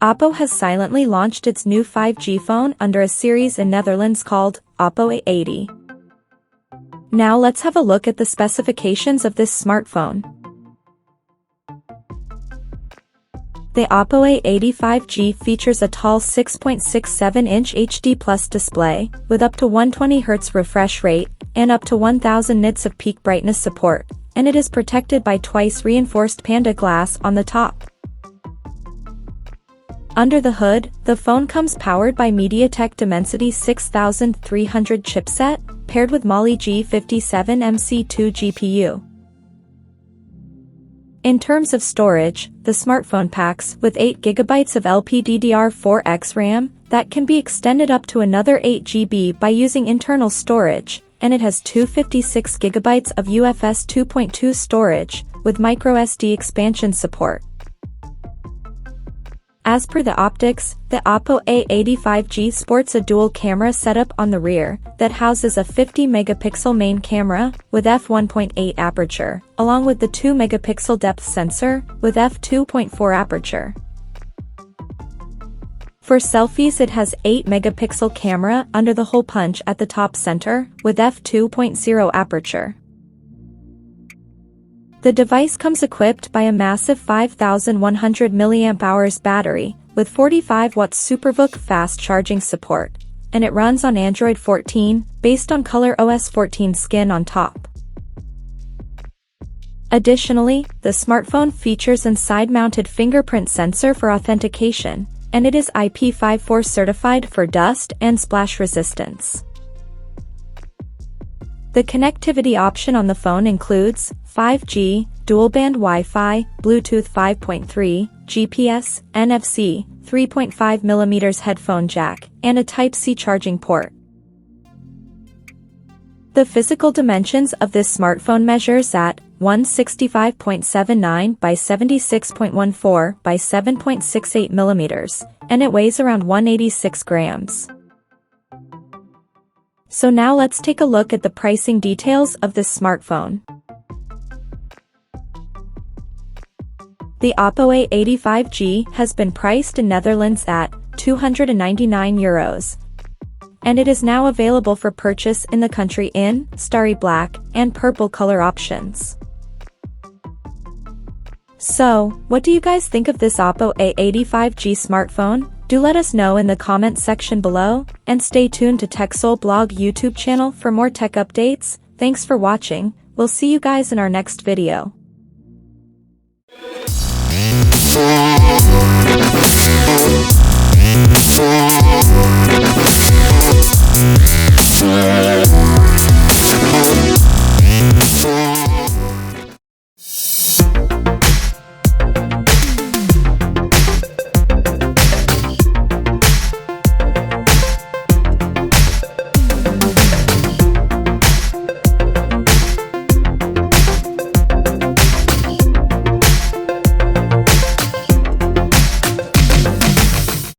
Oppo has silently launched its new 5G phone under a series in Netherlands called Oppo A80. Now let's have a look at the specifications of this smartphone. The Oppo A80 5G features a tall 6.67-inch HD+ display, with up to 120Hz refresh rate, and up to 1000 nits of peak brightness support, and it is protected by twice reinforced Panda glass on the top. Under the hood, the phone comes powered by MediaTek Dimensity 6300 chipset, paired with Mali G57MC2 GPU. In terms of storage, the smartphone packs with 8GB of LPDDR4X RAM that can be extended up to another 8GB by using internal storage, and it has 256GB of UFS 2.2 storage with microSD expansion support. As per the optics, the Oppo A80 5G sports a dual camera setup on the rear that houses a 50-megapixel main camera with f1.8 aperture, along with the 2-megapixel depth sensor with f2.4 aperture. For selfies, it has 8-megapixel camera under the hole punch at the top center with f2.0 aperture. The device comes equipped by a massive 5100 mAh battery with 45-watt SuperVOOC fast charging support, and it runs on Android 14 based on ColorOS 14 skin on top. Additionally, the smartphone features a side-mounted fingerprint sensor for authentication, and it is IP54 certified for dust and splash resistance. The connectivity option on the phone includes 5G, dual-band Wi-Fi, Bluetooth 5.3, GPS, NFC, 3.5mm headphone jack, and a Type-C charging port. The physical dimensions of this smartphone measures at 165.79 by 76.14 by 7.68mm, and it weighs around 186 grams. So now let's take a look at the pricing details of this smartphone. The Oppo A80 5G has been priced in Netherlands at €299, and it is now available for purchase in the country in starry black and purple color options. So, what do you guys think of this Oppo A80 5G smartphone? Do let us know in the comments section below, and stay tuned to TechSole Blog YouTube channel for more tech updates. Thanks for watching, we'll see you guys in our next video. Yeah.